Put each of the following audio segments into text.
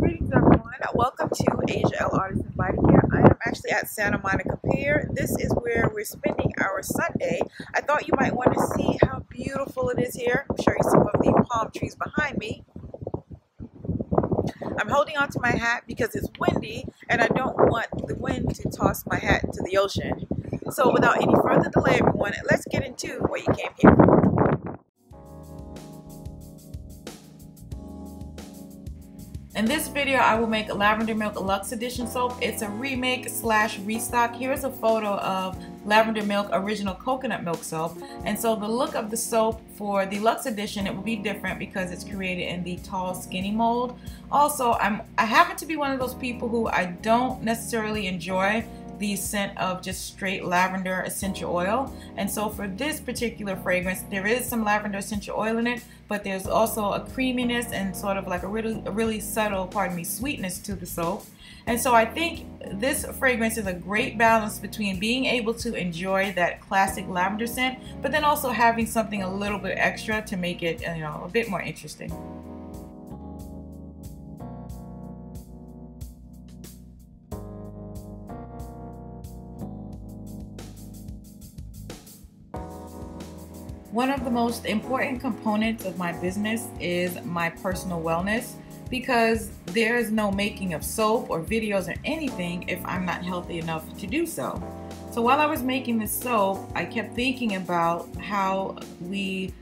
Greetings everyone, welcome to Asia L Artisan Body Care. I am actually at Santa Monica Pier. This is where we're spending our Sunday. I thought you might want to see how beautiful it is here. I'll show you some of the palm trees behind me. I'm holding on to my hat because it's windy and I don't want the wind to toss my hat into the ocean. So without any further delay everyone, let's get into what you came here for. In this video, I will make Lavender Milk Luxe Edition soap. It's a remake slash restock. Here's a photo of Lavender Milk Original Coconut Milk Soap. And so the look of the soap for the Luxe Edition, it will be different because it's created in the tall, skinny mold. Also, I happen to be one of those people who I don't necessarily enjoy the scent of just straight lavender essential oil, and so for this particular fragrance there is some lavender essential oil in it, but there's also a creaminess and sort of like a really subtle, pardon me, sweetness to the soap. And so I think this fragrance is a great balance between being able to enjoy that classic lavender scent, but then also having something a little bit extra to make it, you know, a bit more interesting. One of the most important components of my business is my personal wellness, because there is no making of soap or videos or anything if I'm not healthy enough to do so. So while I was making this soap, I kept thinking about how we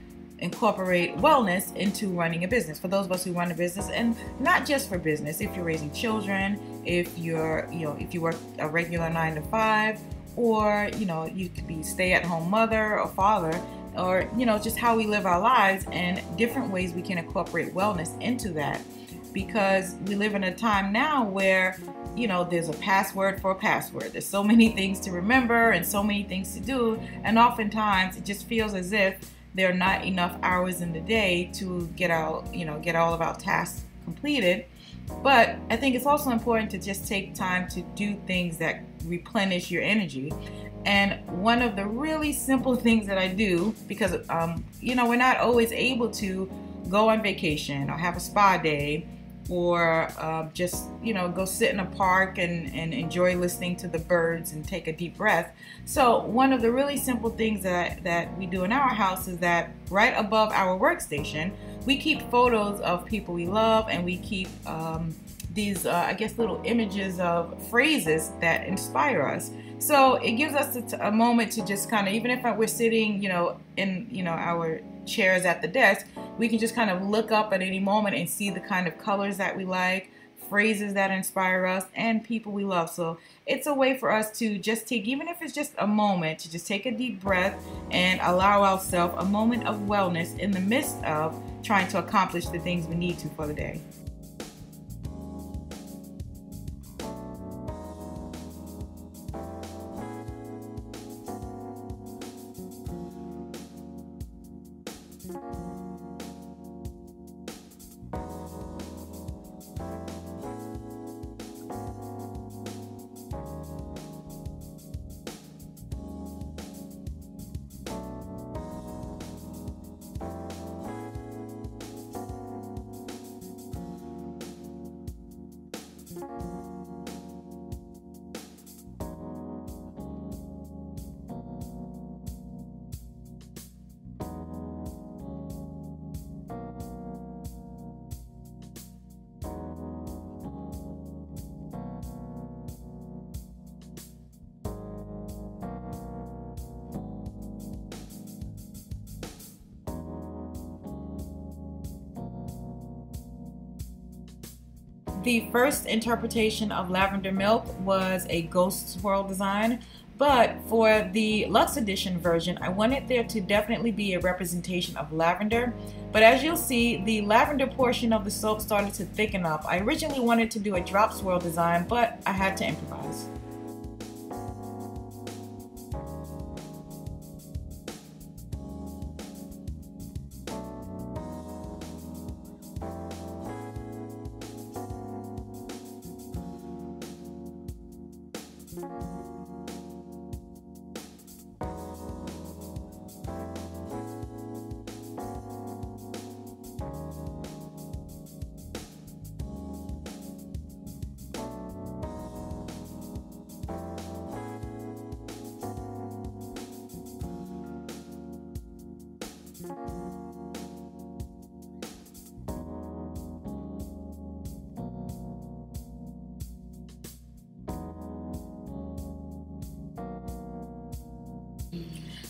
incorporate wellness into running a business. For those of us who run a business, and not just for business, if you're raising children, if you're, if you work a regular 9 to 5, or you could be stay-at-home mother or father, or just how we live our lives and different ways we can incorporate wellness into that, because we live in a time now where there's a password for a password. There's so many things to remember and so many things to do, and oftentimes it just feels as if there are not enough hours in the day to get all of our tasks completed. But I think it's also important to just take time to do things that replenish your energy. And one of the really simple things that I do, because we're not always able to go on vacation or have a spa day, or just go sit in a park and enjoy listening to the birds and take a deep breath. So one of the really simple things that we do in our house is that right above our workstation we keep photos of people we love, and we keep these I guess little images of phrases that inspire us. So it gives us a moment to just kind of, even if we're sitting in our chairs at the desk, we can just kind of look up at any moment and see the kind of colors that we like, phrases that inspire us, and people we love. So it's a way for us to just take, even if it's just a moment, to just take a deep breath and allow ourselves a moment of wellness in the midst of trying to accomplish the things we need to for the day. The first interpretation of Lavender Milk was a ghost swirl design, but for the Luxe Edition version, I wanted there to definitely be a representation of lavender. But as you'll see, the lavender portion of the soap started to thicken up. I originally wanted to do a drop swirl design, but I had to improvise.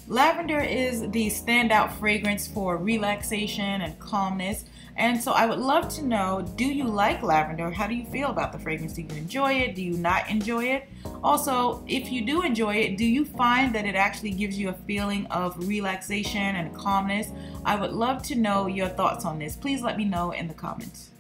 Lavender is the standout fragrance for relaxation and calmness. And so I would love to know, do you like lavender? How do you feel about the fragrance? Do you enjoy it? Do you not enjoy it? Also, if you do enjoy it, do you find that it actually gives you a feeling of relaxation and calmness? I would love to know your thoughts on this. Please let me know in the comments.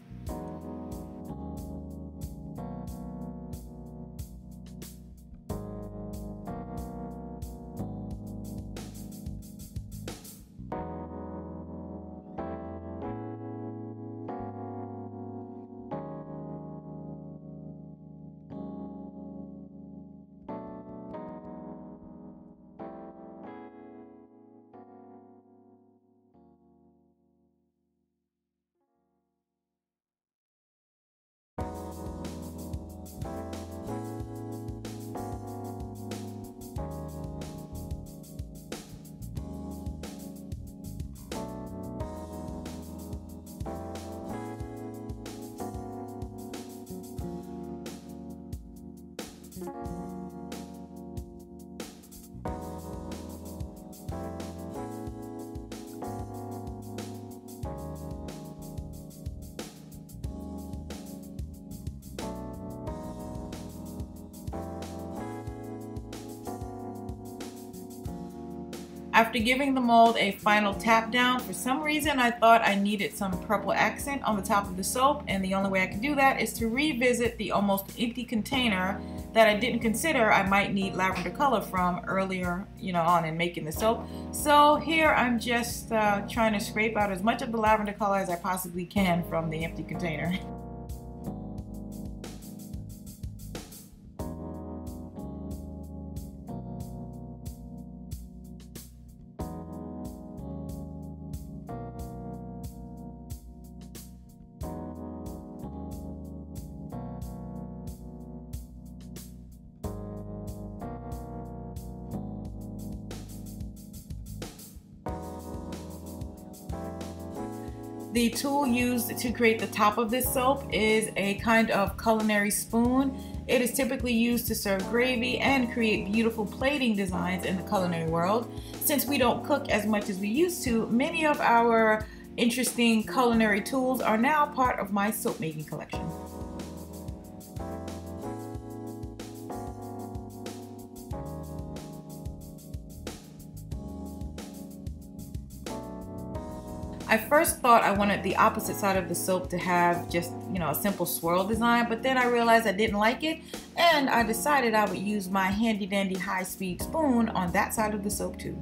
After giving the mold a final tap down, for some reason I thought I needed some purple accent on the top of the soap, and the only way I could do that is to revisit the almost empty container that I didn't consider I might need lavender color from earlier, on in making the soap. So here I'm just trying to scrape out as much of the lavender color as I possibly can from the empty container. The tool used to create the top of this soap is a kind of culinary spoon. It is typically used to serve gravy and create beautiful plating designs in the culinary world. Since we don't cook as much as we used to, many of our interesting culinary tools are now part of my soap making collection. I first thought I wanted the opposite side of the soap to have just, a simple swirl design, but then I realized I didn't like it, and I decided I would use my handy dandy high-speed spoon on that side of the soap too.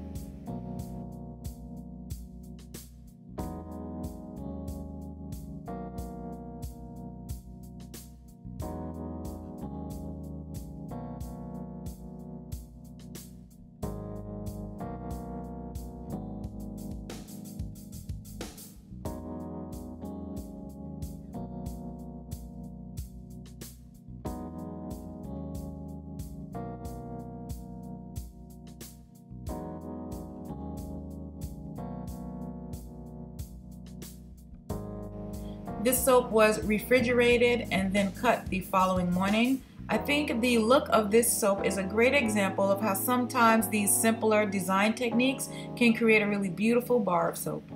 This soap was refrigerated and then cut the following morning. I think the look of this soap is a great example of how sometimes these simpler design techniques can create a really beautiful bar of soap.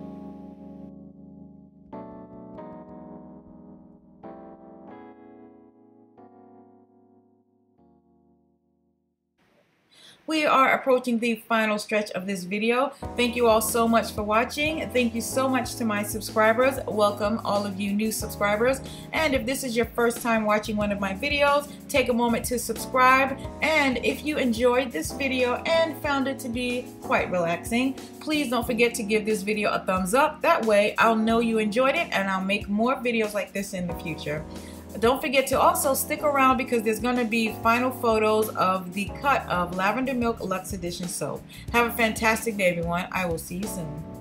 We are approaching the final stretch of this video. Thank you all so much for watching. Thank you so much to my subscribers. Welcome all of you new subscribers. And if this is your first time watching one of my videos, take a moment to subscribe. And if you enjoyed this video and found it to be quite relaxing, please don't forget to give this video a thumbs up. That way I'll know you enjoyed it and I'll make more videos like this in the future. Don't forget to also stick around because there's going to be final photos of the cut of Lavender Milk Luxe Edition soap. Have a fantastic day, everyone. I will see you soon.